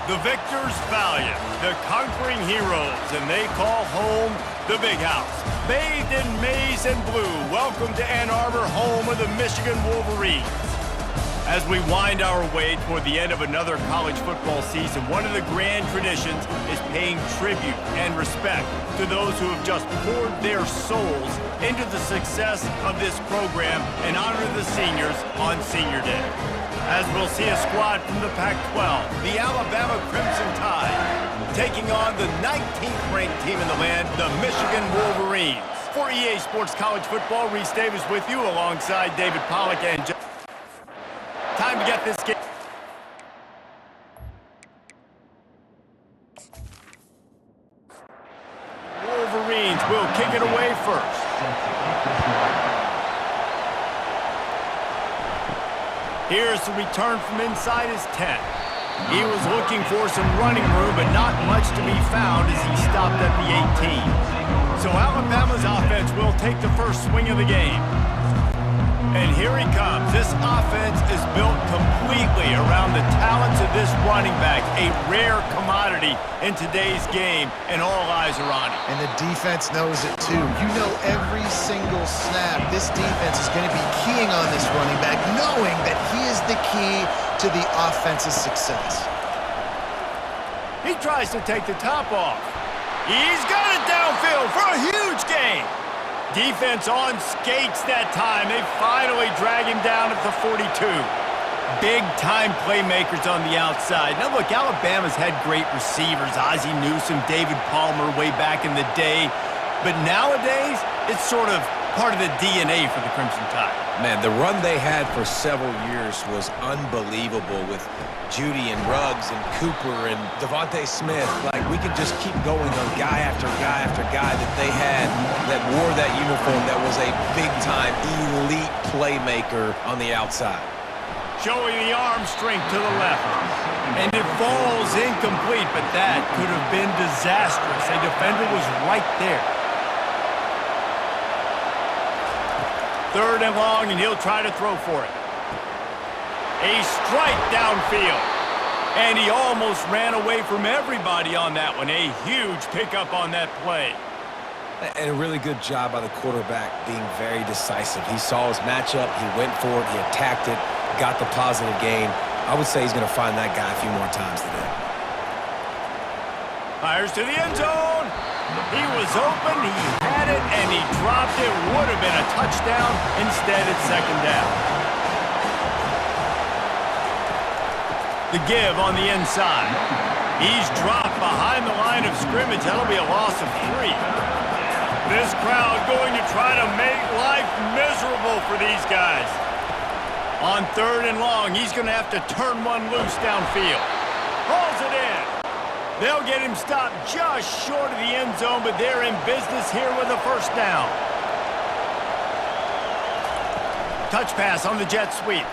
The victors valiant, the conquering heroes, and they call home the Big House. Bathed in maize and blue, welcome to Ann Arbor, home of the Michigan Wolverines. As we wind our way toward the end of another college football season, one of the grand traditions is paying tribute and respect to those who have just poured their souls into the success of this program and honor the seniors on Senior Day. As we'll see a squad from the Pac-12, the Alabama Crimson Tide, taking on the 19th ranked team in the land, the Michigan Wolverines. For EA Sports College Football, Reese Davis with you alongside David Pollack and time to get this game. Wolverines will kick it away first. Here's the return from inside his 10. He was looking for some running room, but not much to be found as he stopped at the 18. So Alabama's offense will take the first swing of the game. And here he comes. This offense is built completely around the talents of this running back, a rare commodity in today's game, and all eyes are on him. And the defense knows it too. You know every single snap, this defense is going to be keying on this running back, knowing that he is the key to the offense's success. He tries to take the top off. He's got it downfield for a huge gain. Defense on skates that time. They finally drag him down at the 42. Big-time playmakers on the outside. Now, look, Alabama's had great receivers. Ozzie Newsome, David Palmer way back in the day. But nowadays, it's sort of part of the DNA for the Crimson Tide. Man, the run they had for several years was unbelievable with Judy and Ruggs and Cooper and Devontae Smith. Like, we could just keep going on guy after guy after guy that they had that wore that uniform that was a big-time elite playmaker on the outside. Showing the arm strength to the left. And it falls incomplete, but that could have been disastrous. A defender was right there. Third and long, and he'll try to throw for it. A strike downfield. And he almost ran away from everybody on that one. A huge pickup on that play. And a really good job by the quarterback being very decisive. He saw his matchup, he went for it, he attacked it, got the positive gain. I would say he's going to find that guy a few more times today. Fires to the end zone. He was open, he had it, and he dropped it. Would have been a touchdown. Instead, it's second down. The give on the inside. He's dropped behind the line of scrimmage. That'll be a loss of 3. This crowd going to try to make life miserable for these guys. On third and long, he's going to have to turn one loose downfield. Hauls it in. They'll get him stopped just short of the end zone, but they're in business here with a first down. Touch pass on the jet sweep.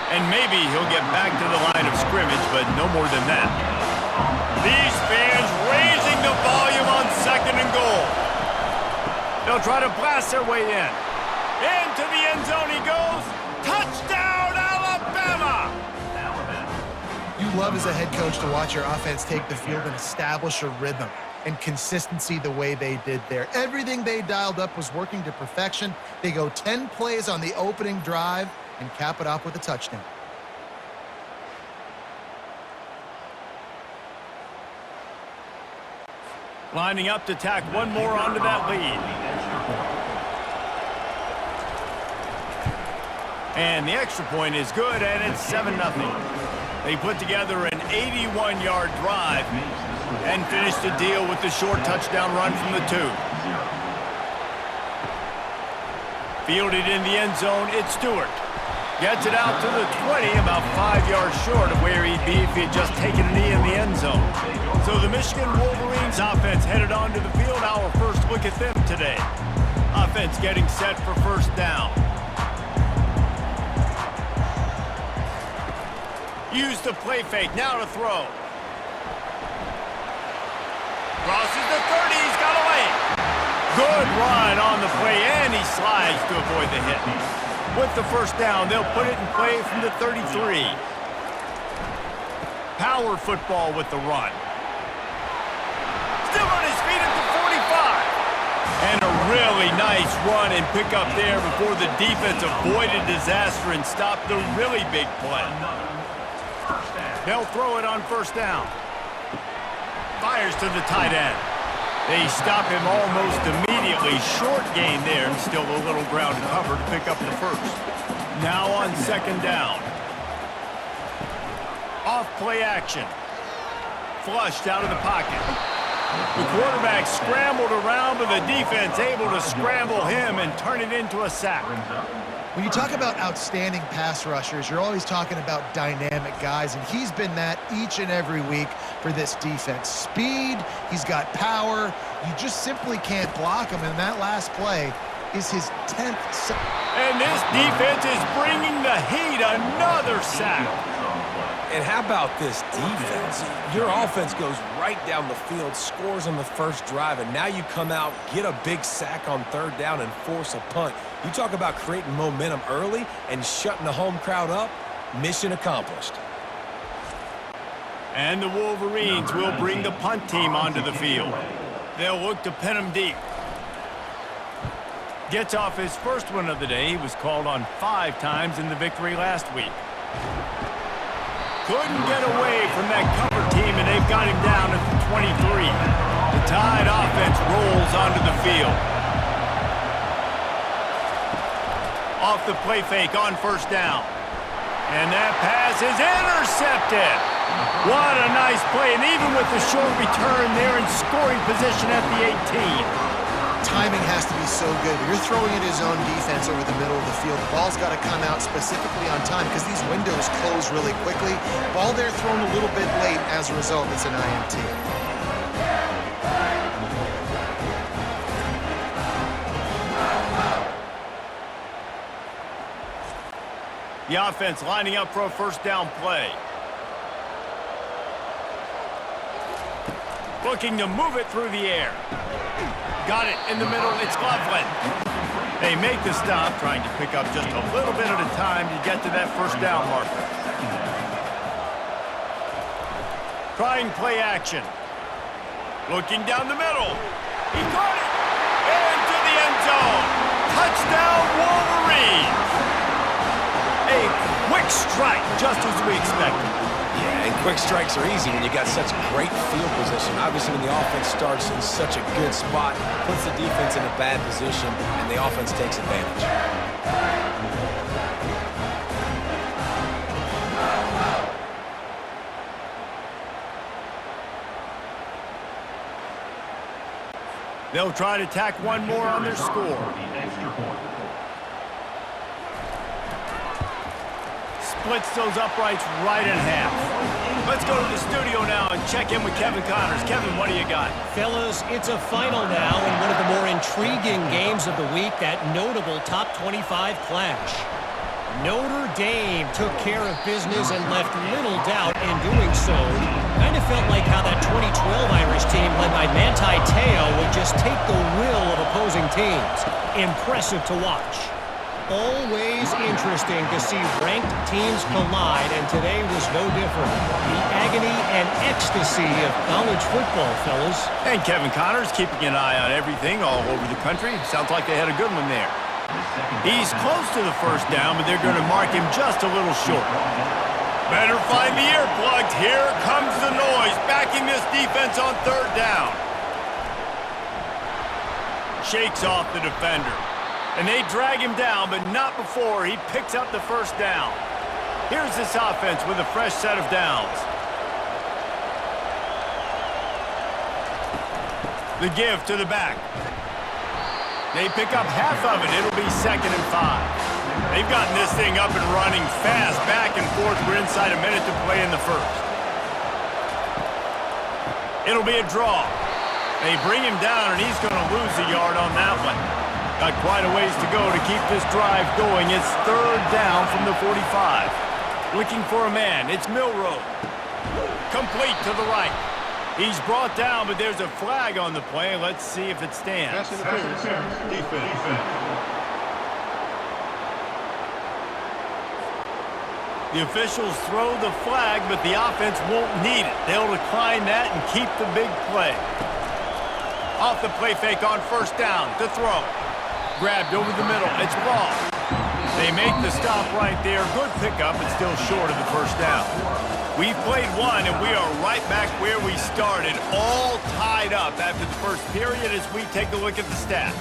And maybe he'll get back to the line of scrimmage, but no more than that. These fans raising the volume on second and goal. They'll try to blast their way in. Into the end zone he goes. Touchdown, Alabama! You love as a head coach to watch your offense take the field and establish a rhythm and consistency the way they did there. Everything they dialed up was working to perfection. They go 10 plays on the opening drive and cap it off with a touchdown. Lining up to tack one more onto that lead. And the extra point is good, and it's 7-0. They put together an 81-yard drive and finished the deal with the short touchdown run from the 2. Fielded in the end zone, it's Stewart. Gets it out to the 20, about 5 yards short of where he'd be if he had just taken a knee in the end zone. So the Michigan Wolverines offense headed onto the field. Our first look at them today. Offense getting set for first down. Use the play fake, now to throw. Crosses the 30, he's got away. Good run on the play, and he slides to avoid the hit. With the first down, they'll put it in play from the 33. Power football with the run. Still on his feet at the 45. And a really nice run and pick up there before the defense avoided disaster and stopped the really big play. They'll throw it on first down. Fires to the tight end. They stop him almost immediately. Short gain there and still a little ground to cover to pick up the first. Now on second down. Off play action. Flushed out of the pocket. The quarterback scrambled around, but the defense able to scramble him and turn it into a sack. When you talk about outstanding pass rushers, you're always talking about dynamic guys, and he's been that each and every week for this defense. Speed, he's got power. You just simply can't block him, and that last play is his 10th sack. And this defense is bringing the heat. Another sack. And how about this defense? Your offense goes right down the field, scores on the first drive, and now you come out, get a big sack on third down, and force a punt. You talk about creating momentum early and shutting the home crowd up. Mission accomplished. And the Wolverines will bring the punt team onto the field. They'll look to pin him deep. Gets off his first one of the day. He was called on 5 times in the victory last week. Couldn't get away from that cover team, and they've got him down at the 23. The Tide offense rolls onto the field. Off the play fake on first down. And that pass is intercepted. What a nice play, and even with the short return, they're in scoring position at the 18. Timing has to be so good. You're throwing at his own defense over the middle of the field. The ball's got to come out specifically on time because these windows close really quickly. Ball there thrown a little bit late. As a result, it's an INT. The offense lining up for a first down play. Looking to move it through the air. Got it in the middle. It's Loveland. They make the stop, trying to pick up just a little bit at a time to get to that first down marker. Trying play action. Looking down the middle. He caught it. Into the end zone. Touchdown, Wolverines. A quick strike, just as we expected. Yeah, and quick strikes are easy when you got such great field position. Obviously, when the offense starts in such a good spot, puts the defense in a bad position, and the offense takes advantage. They'll try to tack one more on their score. Splits those uprights right in half. Let's go to the studio now and check in with Kevin Connors. Kevin, what do you got? Fellas, it's a final now in one of the more intriguing games of the week, that notable top 25 clash. Notre Dame took care of business and left little doubt in doing so. Kind of felt like how that 2012 Irish team led by Manti Te'o would just take the will of opposing teams. Impressive to watch. Always interesting to see ranked teams collide, and today was no different. The agony and ecstasy of college football, fellas. And Kevin Connors keeping an eye on everything all over the country. Sounds like they had a good one there. He's close to the first down, but they're going to mark him just a little short. Better find the earplugs. Here comes the noise, backing this defense on third down. Shakes off the defender. And they drag him down, but not before he picks up the first down. Here's this offense with a fresh set of downs. The give to the back. They pick up half of it. It'll be 2nd and 5. They've gotten this thing up and running fast, back and forth. We're inside a minute to play in the first. It'll be a draw. They bring him down, and he's going to lose a yard on that one. Got quite a ways to go to keep this drive going. It's third down from the 45. Looking for a man. It's Milroe. Complete to the right. He's brought down, but there's a flag on the play. Let's see if it stands. The officials throw the flag, but the offense won't need it. They'll decline that and keep the big play. Off the play fake on first down to throw. Grabbed over the middle. It's ball. They make the stop right there. Good pickup, but still short of the first down. We've played one, and we are right back where we started, all tied up after the first period as we take a look at the stats.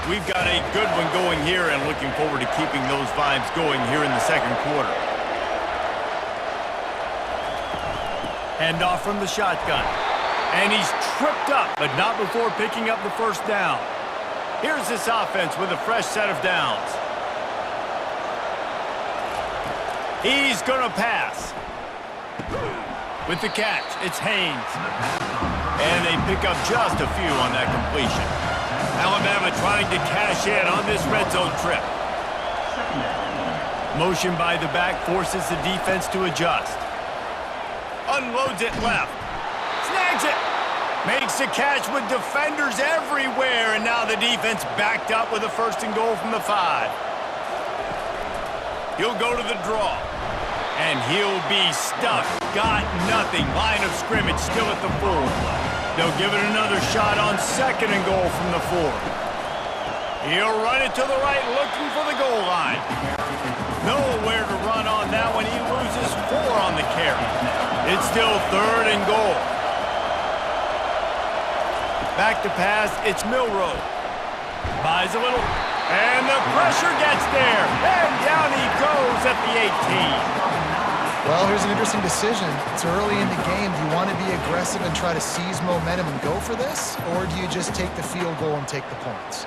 We've got a good one going here and looking forward to keeping those vibes going here in the second quarter. Handoff from the shotgun. And he's tripped up, but not before picking up the first down. Here's this offense with a fresh set of downs. He's going to pass. With the catch, it's Haynes. And they pick up just a few on that completion. Alabama trying to cash in on this red zone trip. Motion by the back forces the defense to adjust. Unloads it left. Snags it. Makes the catch with defenders everywhere, and now the defense backed up with a 1st and goal from the 5. He'll go to the draw. And he'll be stuck. Got nothing. Line of scrimmage still at the 4. They'll give it another shot on 2nd and goal from the 4. He'll run it to the right, looking for the goal line. Nowhere to run on that one. He loses 4 on the carry. It's still 3rd and goal. Back to pass, it's Milroe. Buys a little, and the pressure gets there. And down he goes at the 18. Well, here's an interesting decision. It's early in the game. Do you want to be aggressive and try to seize momentum and go for this? Or do you just take the field goal and take the points?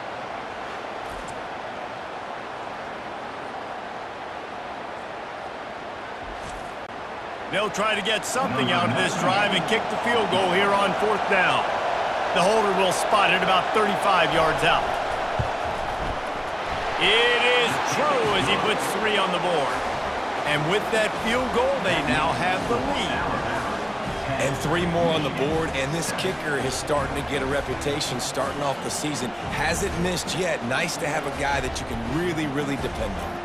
They'll try to get something out of this drive and kick the field goal here on 4th down. The holder will spot it about 35 yards out. It is true as he puts 3 on the board. And with that field goal, they now have the lead. And 3 more on the board, and this kicker is starting to get a reputation starting off the season. Hasn't missed yet. Nice to have a guy that you can really, really depend on.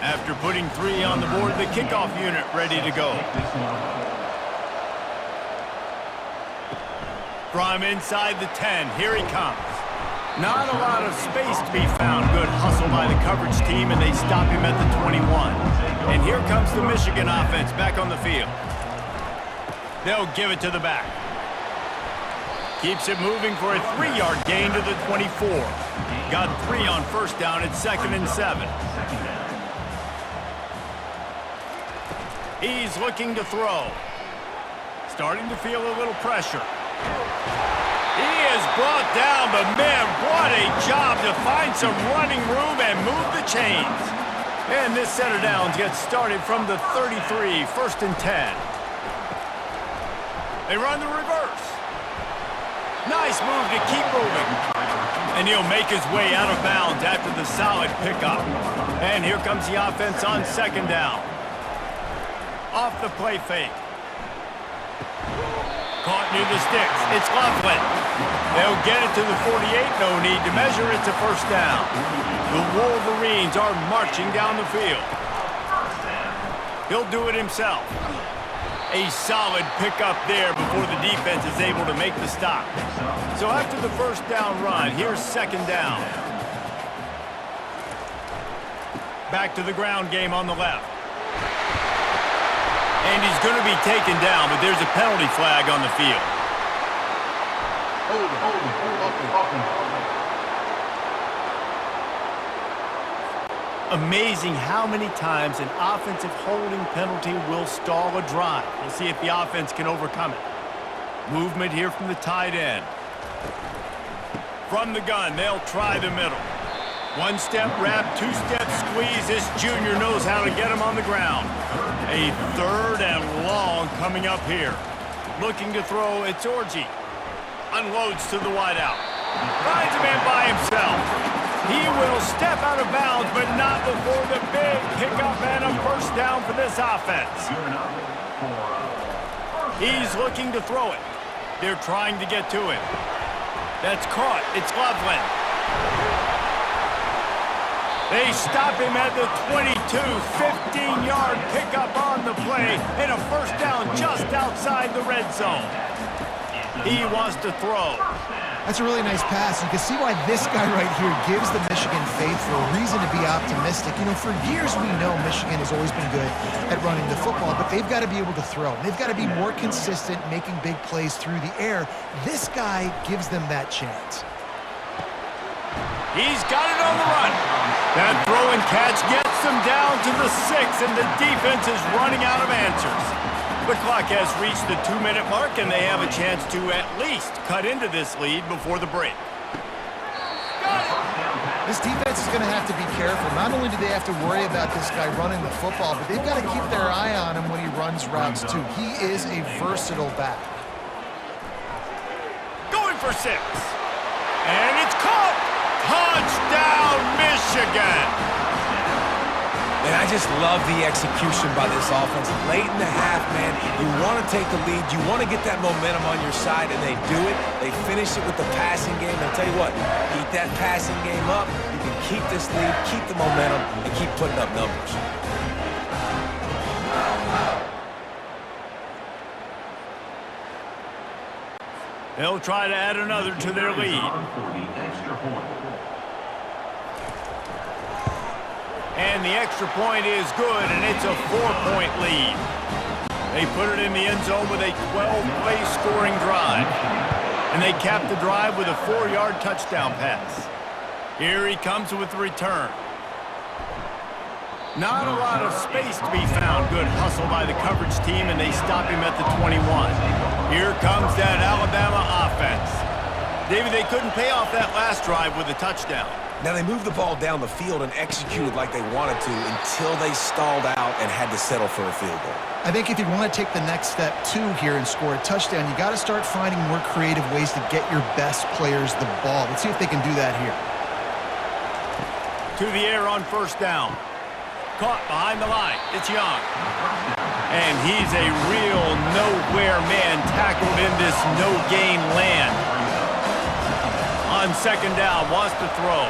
After putting 3 on the board, the kickoff unit ready to go. From inside the 10, here he comes. Not a lot of space to be found. Good hustle by the coverage team, and they stop him at the 21. And here comes the Michigan offense back on the field. They'll give it to the back. Keeps it moving for a 3-yard gain to the 24. Got 3 on first down at 2nd and 7. He's looking to throw. Starting to feel a little pressure. He is brought down, but man, what a job to find some running room and move the chains. And this set of downs gets started from the 33, 1st and 10. They run the reverse. Nice move to keep moving. And he'll make his way out of bounds after the solid pickup. And here comes the offense on 2nd down. Off the play fake. Caught near the sticks. It's Laughlin. They'll get it to the 48. No need to measure. It's a 1st down. The Wolverines are marching down the field. He'll do it himself. A solid pickup there before the defense is able to make the stop. So after the 1st down run, here's 2nd down. Back to the ground game on the left. And he's going to be taken down, but there's a penalty flag on the field. Amazing how many times an offensive holding penalty will stall a drive. We'll see if the offense can overcome it. Movement here from the tight end. From the gun, they'll try the middle. 1-step wrap, 2-step squeeze. This junior knows how to get him on the ground. A 3rd and long coming up here. Looking to throw, it's Orji. unloads to the wideout. Finds a man by himself. He will step out of bounds, but not before the big pickup and a first down for this offense. He's looking to throw it. They're trying to get to him. That's caught. It's Loveland. They stop him at the 22, 15-yard pickup on the play, and a first down just outside the red zone. He wants to throw. That's a really nice pass. You can see why this guy right here gives the Michigan faithful a reason to be optimistic. You know, for years we know Michigan has always been good at running the football, but they've got to be able to throw. They've got to be more consistent making big plays through the air. This guy gives them that chance. He's got it on the run. That throw and catch gets them down to the 6, and the defense is running out of answers. The clock has reached the 2-minute mark, and they have a chance to at least cut into this lead before the break. This defense is going to have to be careful. Not only do they have to worry about this guy running the football, but they've got to keep their eye on him when he runs routes, too. He is a versatile back. Going for 6. And it's caught. Touchdown, Michigan. And I just love the execution by this offense. Late in the half, man, you want to take the lead. You want to get that momentum on your side, and they do it. They finish it with the passing game. And I'll tell you what, keep that passing game up. You can keep this lead, keep the momentum, and keep putting up numbers. They'll try to add another to their lead. And the extra point is good, and it's a 4-point lead. They put it in the end zone with a 12-play scoring drive. And they cap the drive with a 4-yard touchdown pass. Here he comes with the return. Not a lot of space to be found. Good hustle by the coverage team, and they stop him at the 21. Here comes that Alabama offense. David, they couldn't pay off that last drive with a touchdown. Now, they moved the ball down the field and executed like they wanted to until they stalled out and had to settle for a field goal. I think if you want to take the next step, too, here and score a touchdown, you got to start finding more creative ways to get your best players the ball. Let's see if they can do that here. To the air on first down. Caught behind the line. It's Young. And he's a real nowhere man tackled in this no-gain land. On second down, wants to throw.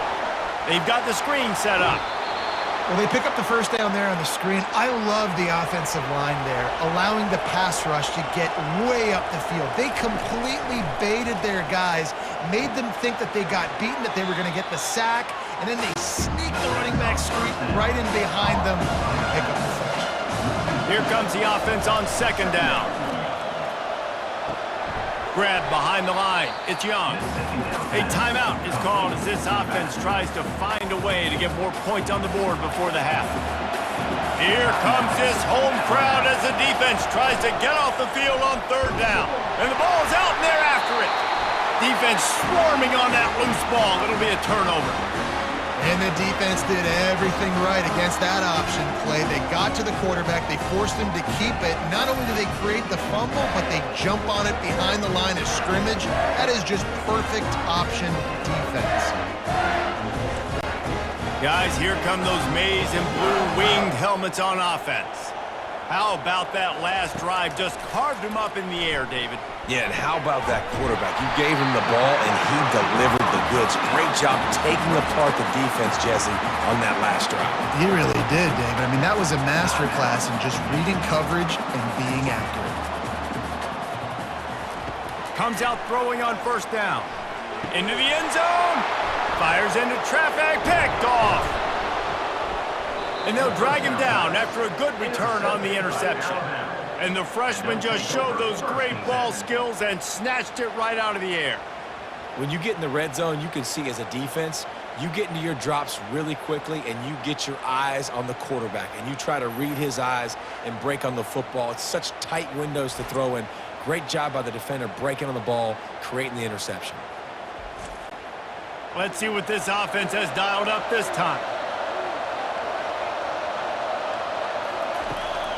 They've got the screen set up. Well, they pick up the first down there on the screen. I love the offensive line there, allowing the pass rush to get way up the field. They completely baited their guys, made them think that they got beaten, that they were going to get the sack, and then they sneak the running back screen right in behind them and pick up the first. Here comes the offense on second down. Grab behind the line. It's Young. A timeout is called as this offense tries to find a way to get more points on the board before the half. Here comes this home crowd as the defense tries to get off the field on third down. And the ball's out and they're after it. Defense swarming on that loose ball. It'll be a turnover. And the defense did everything right against that option play. They got to the quarterback. They forced him to keep it. Not only do they create the fumble, but they jump on it behind the line of scrimmage. That is just perfect option defense. Guys, here come those maize and blue winged helmets on offense. How about that last drive? Just carved him up in the air, David. Yeah, and how about that quarterback? You gave him the ball, and he delivered the goods. Great job taking apart the defense, Jesse, on that last drive. He really did, David. I mean, that was a masterclass in just reading coverage and being accurate. Comes out throwing on first down. Into the end zone. Fires into traffic. Picked off. And they'll drag him down after a good return on the interception. And the freshman just showed those great ball skills and snatched it right out of the air. When you get in the red zone, you can see as a defense, you get into your drops really quickly and you get your eyes on the quarterback and you try to read his eyes and break on the football. It's such tight windows to throw in. Great job by the defender breaking on the ball, creating the interception. Let's see what this offense has dialed up this time.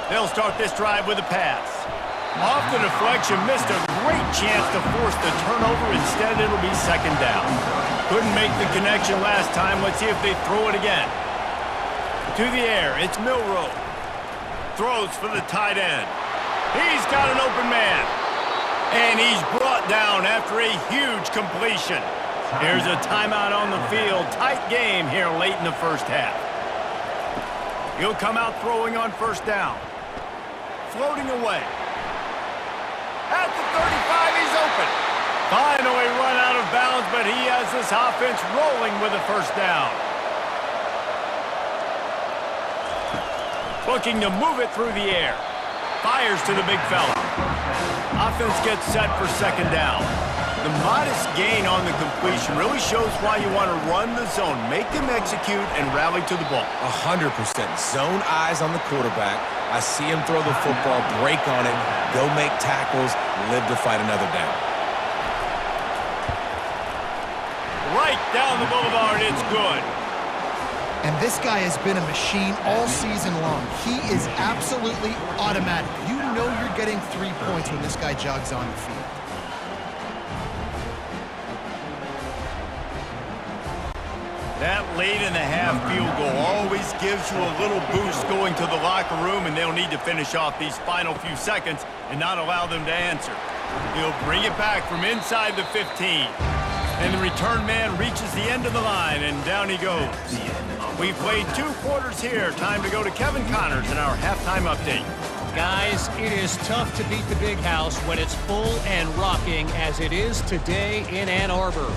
They'll start this drive with a pass. Off the deflection, missed a great chance to force the turnover. Instead, it'll be second down. Couldn't make the connection last time. Let's see if they throw it again. To the air, it's Milroe. Throws for the tight end. He's got an open man. And he's brought down after a huge completion. Here's a timeout on the field. Tight game here late in the first half. He'll come out throwing on first down. Floating away. At the 35, he's open. Finally run out of bounds, but he has this offense rolling with a first down. Looking to move it through the air. Fires to the big fella. Offense gets set for second down. The modest gain on the completion really shows why you want to run the zone, make them execute, and rally to the ball. 100%. Zone eyes on the quarterback. I see him throw the football, break on it, go make tackles, live to fight another down. Right down the boulevard, it's good. And this guy has been a machine all season long. He is absolutely automatic. You know you're getting 3 points when this guy jogs on the field. That late in the half field goal always gives you a little boost going to the locker room, and they'll need to finish off these final few seconds and not allow them to answer. He'll bring it back from inside the 15. And the return man reaches the end of the line, and down he goes. We've played 2 quarters here. Time to go to Kevin Connors in our halftime update. Guys, it is tough to beat the Big House when it's full and rocking as it is today in Ann Arbor.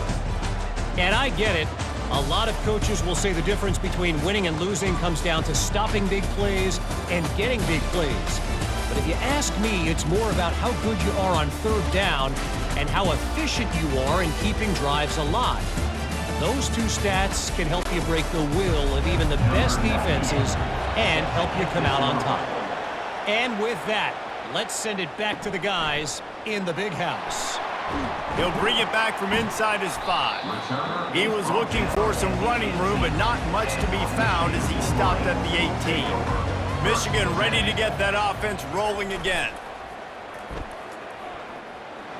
And I get it. A lot of coaches will say the difference between winning and losing comes down to stopping big plays and getting big plays. But if you ask me, it's more about how good you are on third down and how efficient you are in keeping drives alive. Those 2 stats can help you break the will of even the best defenses and help you come out on top. And with that, let's send it back to the guys in the Big House. He'll bring it back from inside his 5. He was looking for some running room, but not much to be found as he stopped at the 18. Michigan ready to get that offense rolling again.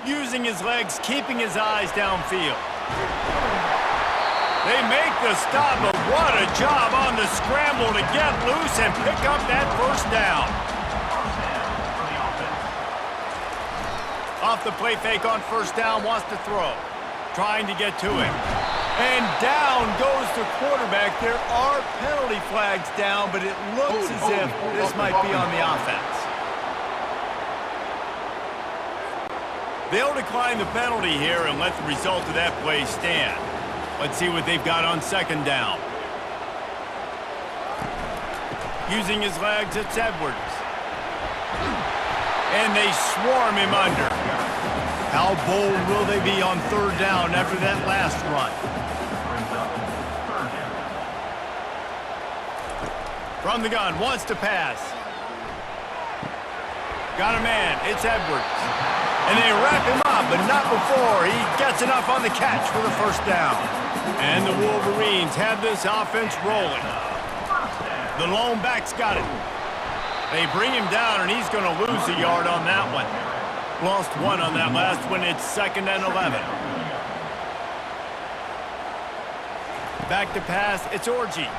Using his legs, keeping his eyes downfield. They make the stop, but what a job on the scramble to get loose and pick up that first down. Off the play fake on first down, wants to throw. Trying to get to him. And down goes the quarterback. There are penalty flags down, but it looks as if this might be on the offense. They'll decline the penalty here and let the result of that play stand. Let's see what they've got on second down. Using his legs, it's Edwards. And they swarm him under. How bold will they be on third down after that last run? From the gun, wants to pass. Got a man, it's Edwards. And they wrap him up, but not before he gets enough on the catch for the first down. And the Wolverines have this offense rolling. The lone back's got it. They bring him down, and he's going to lose a yard on that one. Lost 1 on that last one. It's 2nd and 11. Back to pass. It's Orji.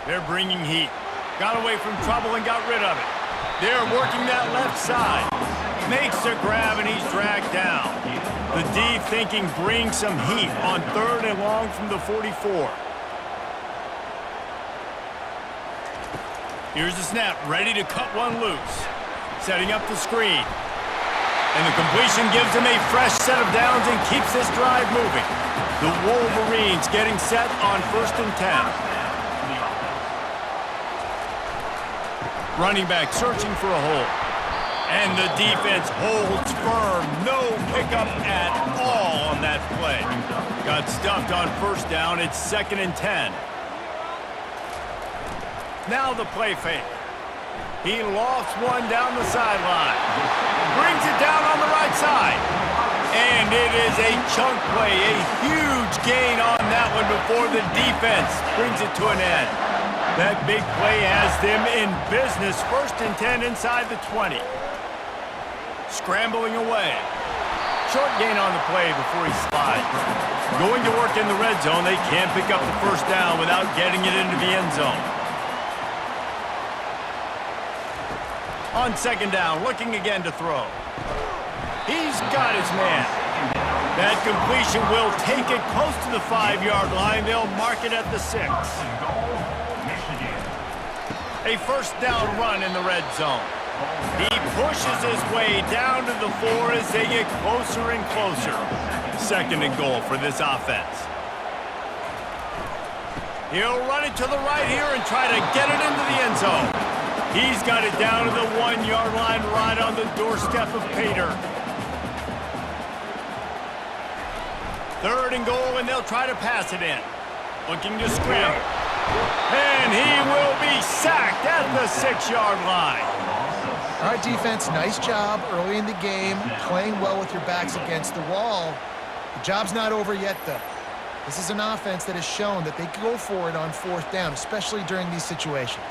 They're bringing heat. Got away from trouble and got rid of it. They're working that left side. Makes a grab, and he's dragged down. The D thinking bring some heat on 3rd and long from the 44. Here's the snap, ready to cut one loose. Setting up the screen. And the completion gives him a fresh set of downs and keeps this drive moving. The Wolverines getting set on 1st and 10. Running back searching for a hole. And the defense holds firm. No pickup at all on that play. Got stuffed on first down. It's 2nd and 10. Now the play fake. He lofts one down the sideline. Brings it down on the right side. And it is a chunk play. A huge gain on that one before the defense brings it to an end. That big play has them in business. 1st and 10 inside the 20. Scrambling away. Short gain on the play before he slides. Going to work in the red zone. They can't pick up the first down without getting it into the end zone. On second down, looking again to throw. He's got his man. That completion will take it close to the 5-yard line. They'll mark it at the 6. A first down run in the red zone. He pushes his way down to the 4 as they get closer and closer. Second and goal for this offense. He'll run it to the right here and try to get it into the end zone. He's got it down to the 1-yard line right on the doorstep of Pater. Third and goal, and they'll try to pass it in. Looking to scramble. And he will be sacked at the 6-yard line. All right, defense, nice job early in the game, playing well with your backs against the wall. The job's not over yet, though. This is an offense that has shown that they can go for it on fourth down, especially during these situations.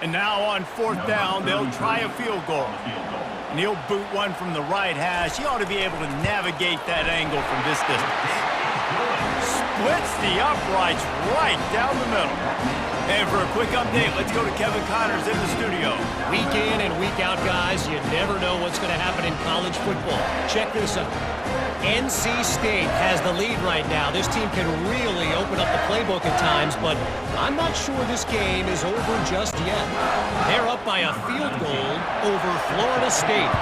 And now on fourth down, they'll try a field goal. And he'll boot one from the right hash. He ought to be able to navigate that angle from this distance. Splits the uprights right down the middle. And for a quick update, let's go to Kevin Connors in the studio. Week in and week out, guys, you never know what's going to happen in college football. Check this out. NC State has the lead right now. This team can really open up the playbook at times, but I'm not sure this game is over just yet. They're up by a field goal over Florida State.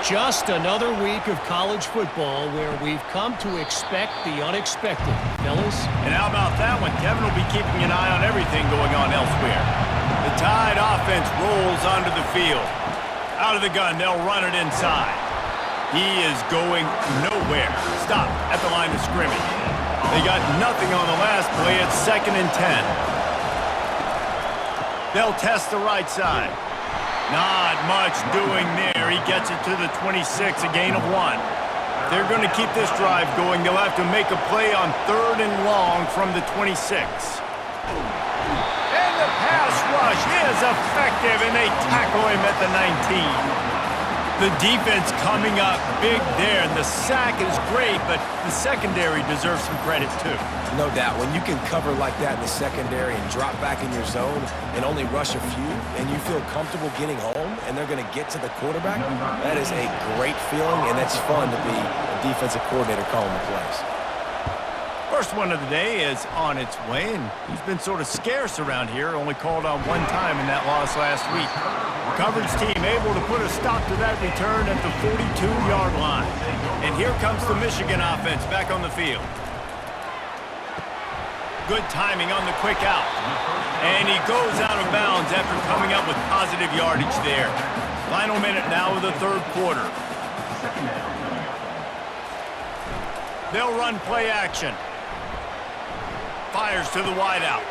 Just another week of college football where we've come to expect the unexpected, fellas. And how about that one? Kevin will be keeping an eye on everything going on elsewhere. The Tide offense rolls onto the field. Out of the gun, they'll run it inside. He is going nowhere. Stop at the line of scrimmage. They got nothing on the last play. It's 2nd and 10. They'll test the right side. Not much doing there. He gets it to the 26, a gain of 1. They're going to keep this drive going. They'll have to make a play on 3rd and long from the 26. And the pass rush is effective, and they tackle him at the 19. The defense coming up big there, and the sack is great, but the secondary deserves some credit too. No doubt. When you can cover like that in the secondary and drop back in your zone and only rush a few, and you feel comfortable getting home, and they're going to get to the quarterback, that is a great feeling, and that's fun to be a defensive coordinator calling the plays. First one of the day is on its way, and he's been sort of scarce around here, only called on one time in that loss last week. Coverage team able to put a stop to that return at the 42-yard line. And here comes the Michigan offense back on the field. Good timing on the quick out. And he goes out of bounds after coming up with positive yardage there. Final minute now of the third quarter. They'll run play action. Fires to the wideout.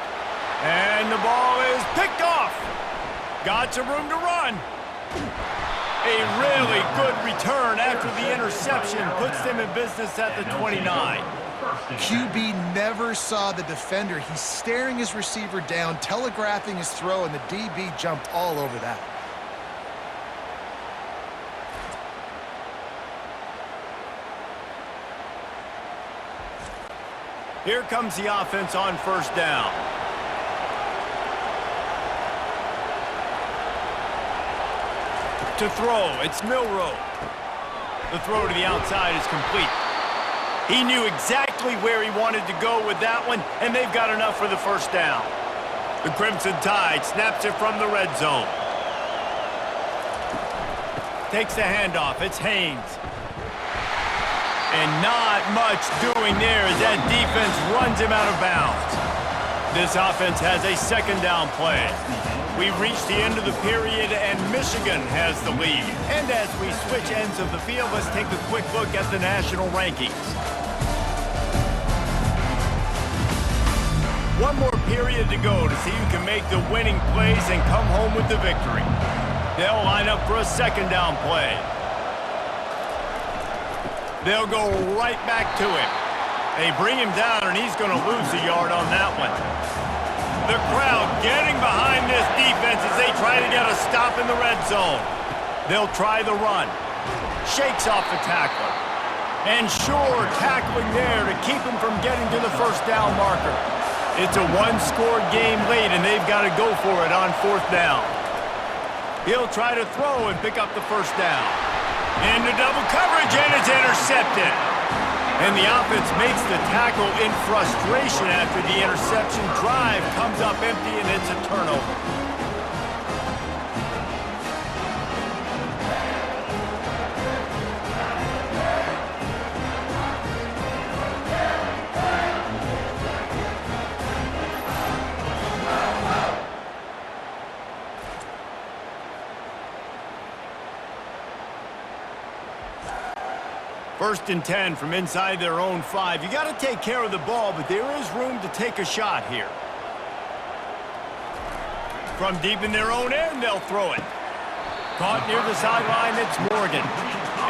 And the ball is picked off. Got some room to run. A really good return after the interception puts them in business at the 29. QB never saw the defender. He's staring his receiver down, telegraphing his throw, and the DB jumped all over that. Here comes the offense on first down. To throw, it's Milroe. The throw to the outside is complete. He knew exactly where he wanted to go with that one, and they've got enough for the first down. The Crimson Tide snaps it from the red zone. Takes the handoff, it's Haynes. And not much doing there as that defense runs him out of bounds. This offense has a second down play. We've reached the end of the period, and Michigan has the lead. And as we switch ends of the field, let's take a quick look at the national rankings. One more period to go to see who can make the winning plays and come home with the victory. They'll line up for a second down play. They'll go right back to him. They bring him down, and he's going to lose a yard on that one. The crowd getting behind this defense as they try to get a stop in the red zone. They'll try the run. Shakes off the tackler. And sure, tackling there to keep him from getting to the first down marker. It's a one-score game late, and they've got to go for it on fourth down. He'll try to throw and pick up the first down. Into double coverage, and it's intercepted. And the offense makes the tackle in frustration after the interception. Drive comes up empty, and it's a turnover. First and 10 from inside their own 5. You got to take care of the ball, but there is room to take a shot here. From deep in their own end, they'll throw it. Caught near the sideline, it's Morgan.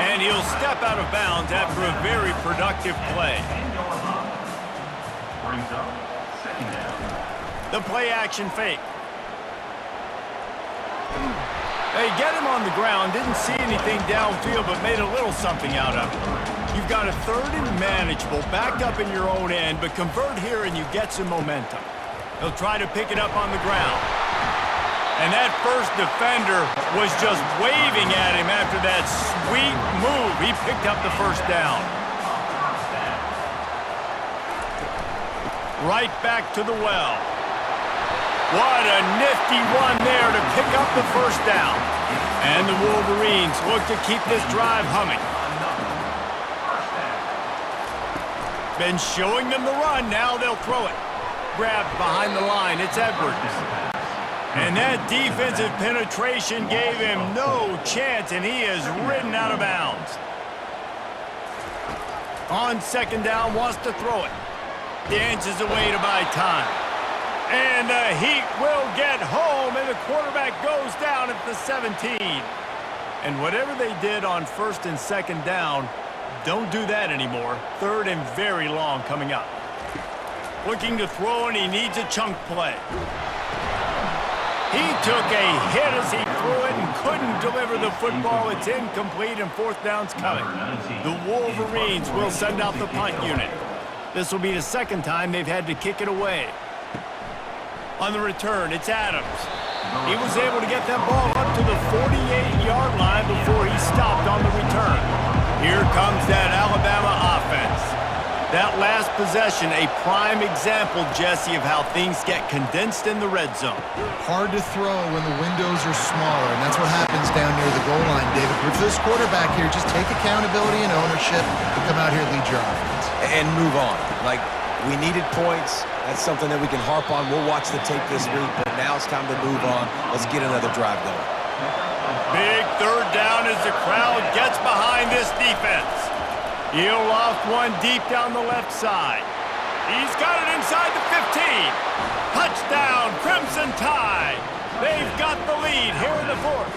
And he'll step out of bounds after a very productive play. The play action fake. They get him on the ground, didn't see anything downfield, but made a little something out of it. You've got a third and manageable, backed up in your own end, but convert here and you get some momentum. They'll try to pick it up on the ground. And that first defender was just waving at him after that sweet move. He picked up the first down. Right back to the well. What a nifty run there to pick up the first down. And the Wolverines look to keep this drive humming. Been showing them the run, now they'll throw it. Grabbed behind the line, it's Edwards. And that defensive penetration gave him no chance, and he is ridden out of bounds. On second down, wants to throw it. Dances away to buy time. And the Heat will get home, and the quarterback goes down at the 17. And whatever they did on first and second down, don't do that anymore. Third and very long coming up. Looking to throw, and he needs a chunk play. He took a hit as he threw it and couldn't deliver the football. It's incomplete, and fourth down's coming. The Wolverines will send out the punt unit. This will be the second time they've had to kick it away. On the return, it's Adams. He was able to get that ball up to the 48-yard line before he stopped on the return. Here comes that Alabama offense. That last possession, a prime example, Jesse, of how things get condensed in the red zone. Hard to throw when the windows are smaller, and that's what happens down near the goal line, David. For this quarterback here, just take accountability and ownership and come out here and lead your offense. And move on. Like, we needed points. That's something that we can harp on. We'll watch the tape this week, but now it's time to move on. Let's get another drive going. Big third down as the crowd gets behind this defense. He'll loft one deep down the left side. He's got it inside the 15. Touchdown, Crimson Tide. They've got the lead here in the fourth.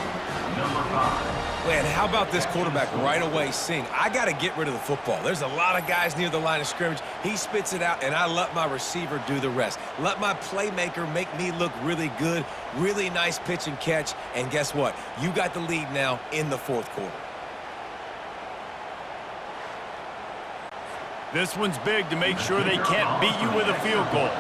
Man, how about this quarterback right away saying, I got to get rid of the football. There's a lot of guys near the line of scrimmage. He spits it out, and I let my receiver do the rest. Let my playmaker make me look really good, really nice pitch and catch, and guess what? You got the lead now in the fourth quarter. This one's big to make sure they can't beat you with a field goal.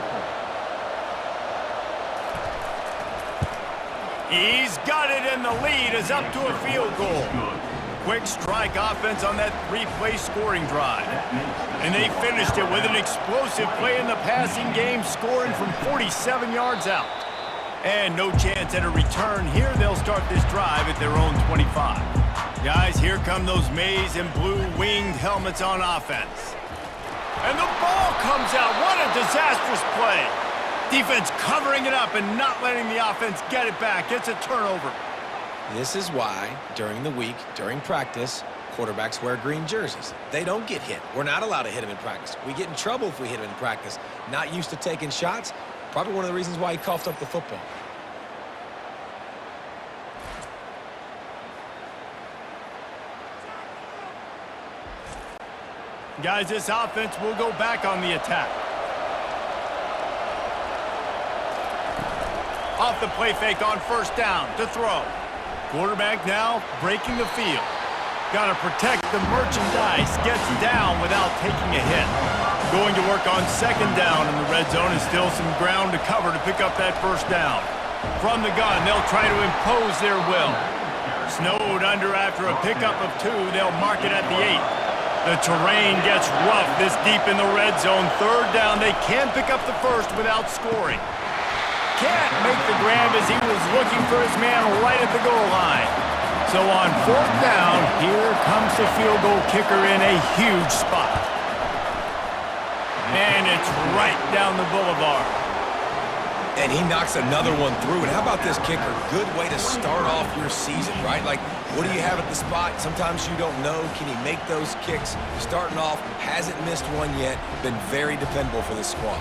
He's got it, and the lead is up to a field goal. Quick strike offense on that three-play scoring drive. And they finished it with an explosive play in the passing game, scoring from 47 yards out. And no chance at a return. Here they'll start this drive at their own 25. Guys, here come those maize and blue winged helmets on offense. And the ball comes out. What a disastrous play. Defense covering it up and not letting the offense get it back. It's a turnover. This is why, during the week, during practice, quarterbacks wear green jerseys. They don't get hit. We're not allowed to hit them in practice. We get in trouble if we hit them in practice. Not used to taking shots. Probably one of the reasons why he coughed up the football. Guys, this offense will go back on the attack. Off the play fake on first down to throw. Quarterback now breaking the field. Got to protect the merchandise. Gets down without taking a hit. Going to work on second down in the red zone and still some ground to cover to pick up that first down. From the gun, they'll try to impose their will. Snowed under after a pickup of 2. They'll mark it at the 8. The terrain gets rough this deep in the red zone. Third down, they can pick up the first without scoring. Can't make the grab as he was looking for his man right at the goal line. So on fourth down, here comes the field goal kicker in a huge spot. And it's right down the boulevard. And he knocks another one through. And how about this kicker? Good way to start off your season, right? Like, what do you have at the spot? Sometimes you don't know. Can he make those kicks? Starting off, hasn't missed one yet. Been very dependable for this squad.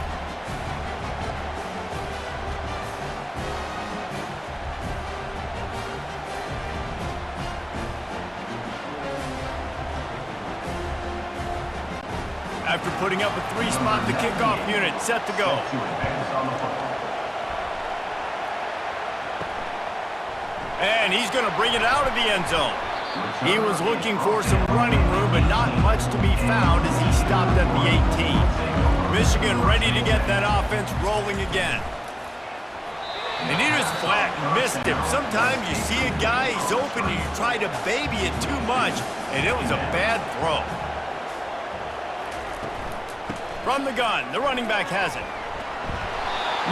After putting up a 3-spot, the kickoff unit set to go. And he's going to bring it out of the end zone. He was looking for some running room, but not much to be found as he stopped at the 18. Michigan ready to get that offense rolling again. And he just flat missed him. Sometimes you see a guy, he's open, and you try to baby it too much, and it was a bad throw. From the gun, the running back has it.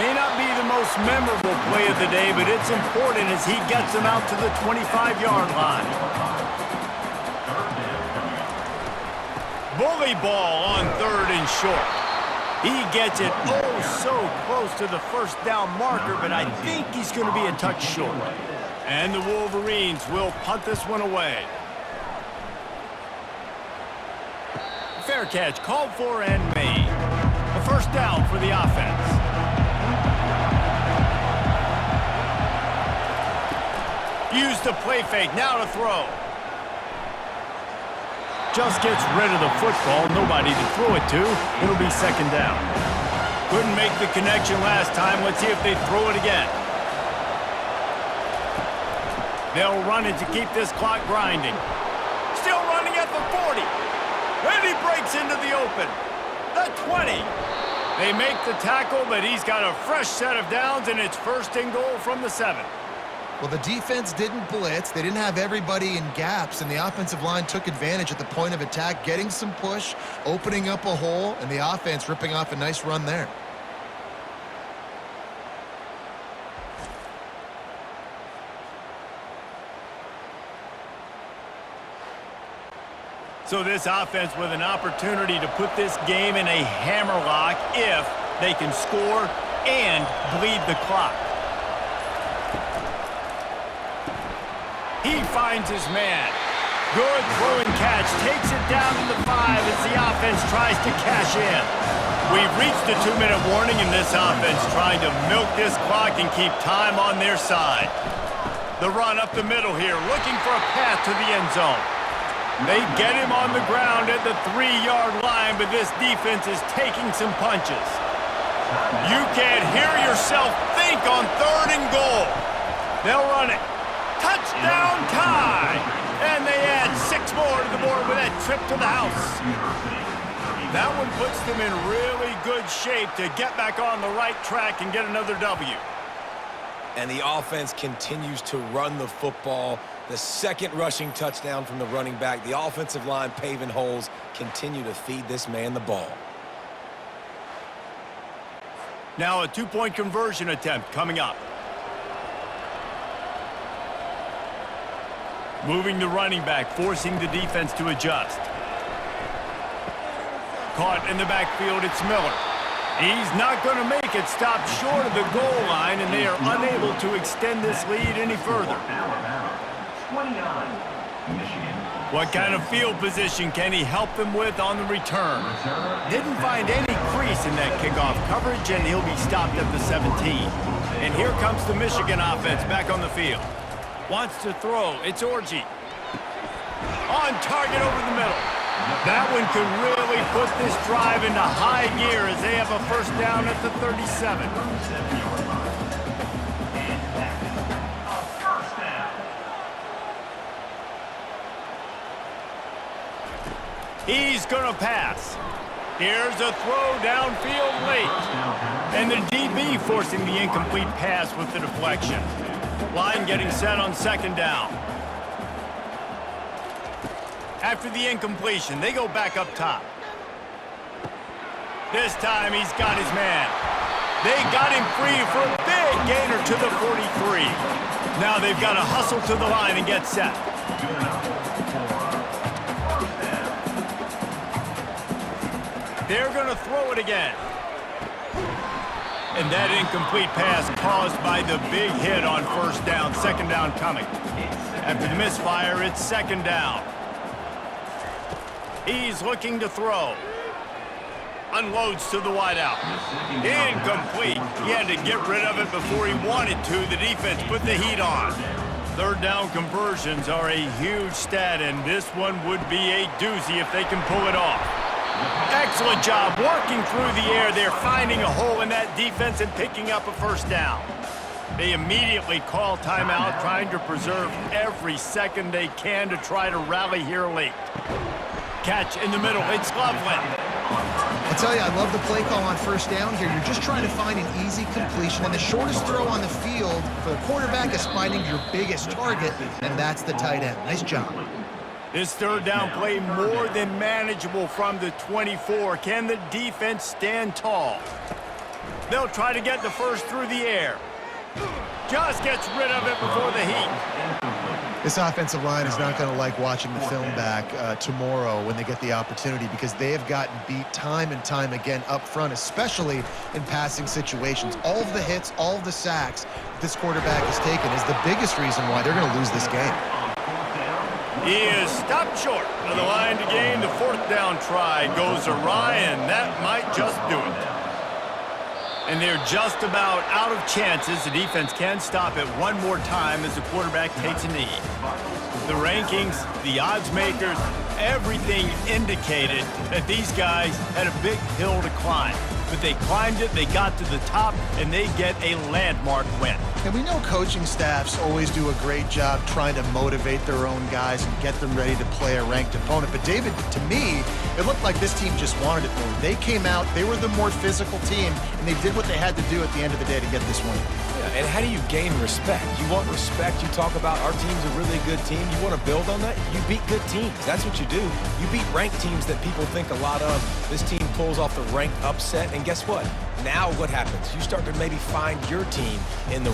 May not be the most memorable play of the day, but it's important as he gets him out to the 25-yard line. Bully ball on third and short. He gets it oh so close to the first down marker, but I think he's going to be a touch short. And the Wolverines will punt this one away. Fair catch called for and made. A first down for the offense. Use the play fake, now to throw. Just gets rid of the football, nobody to throw it to. It'll be second down. Couldn't make the connection last time. Let's see if they throw it again. They'll run it to keep this clock grinding. Still running at the 40. And he breaks into the open. The 20. They make the tackle, but he's got a fresh set of downs, and it's first and goal from the 7. Well, the defense didn't blitz. They didn't have everybody in gaps, and the offensive line took advantage at the point of attack, getting some push, opening up a hole, and the offense ripping off a nice run there. So this offense with an opportunity to put this game in a hammerlock if they can score and bleed the clock. He finds his man. Good throwing catch. Takes it down to the 5 as the offense tries to cash in. We've reached the 2-minute warning, and this offense trying to milk this clock and keep time on their side. The run up the middle here, looking for a path to the end zone. They get him on the ground at the 3-yard line, but this defense is taking some punches. You can't hear yourself think on third and goal. They'll run it. Touchdown tie! And they add 6 more to the board with that trip to the house. That one puts them in really good shape to get back on the right track and get another W. And the offense continues to run the football. The second rushing touchdown from the running back. The offensive line paving holes. Continue to feed this man the ball. Now a 2-point conversion attempt coming up. Moving the running back, forcing the defense to adjust. Caught in the backfield, it's Miller. He's not going to make it. Stop short of the goal line, and they are unable to extend this lead any further. What kind of field position can he help them with on the return? Didn't find any crease in that kickoff coverage, and he'll be stopped at the 17. And here comes the Michigan offense back on the field. Wants to throw. It's Orji. On target over the middle. That one could really put this drive into high gear as they have a first down at the 37. He's going to pass. Here's a throw downfield late. And the DB forcing the incomplete pass with the deflection. Line getting set on second down. After the incompletion, they go back up top. This time he's got his man. They got him free for a big gainer to the 43. Now they've got to hustle to the line and get set. They're going to throw it again. And that incomplete pass caused by the big hit on first down. Second down coming. After the misfire, it's second down. He's looking to throw. Unloads to the wideout. Incomplete. He had to get rid of it before he wanted to. The defense put the heat on. Third down conversions are a huge stat, and this one would be a doozy if they can pull it off. Excellent job working through the air. They're finding a hole in that defense and picking up a first down. They immediately call timeout, trying to preserve every second they can to try to rally here late. Catch in the middle. It's Loveland. I tell you, I love the play call on first down here. You're just trying to find an easy completion, and the shortest throw on the field for the quarterback is finding your biggest target, and that's the tight end. Nice job. This third down play more than manageable from the 24. Can the defense stand tall? They'll try to get the first through the air. Just gets rid of it before the heat. This offensive line is not going to like watching the film back tomorrow when they get the opportunity, because they have gotten beat time and time again up front, especially in passing situations. All of the hits, all of the sacks that this quarterback has taken is the biggest reason why they're going to lose this game. He is stopped short of the line to gain. The fourth down try goes awry, and that might just do it. And they're just about out of chances. The defense can stop it one more time as the quarterback takes a knee. The rankings, the odds makers, everything indicated that these guys had a big hill to climb. But they climbed it, they got to the top, and they get a landmark win. And we know coaching staffs always do a great job trying to motivate their own guys and get them ready to play a ranked opponent. But David, to me, it looked like this team just wanted it more. They came out, they were the more physical team, and they did what they had to do at the end of the day to get this win. Yeah, and how do you gain respect? You want respect, you talk about our team's a really good team. You want to build on that? You beat good teams. That's what you do. You beat ranked teams that people think a lot of. This team pulls off the ranked upset, and guess what? Now what happens? You start to maybe find your team in the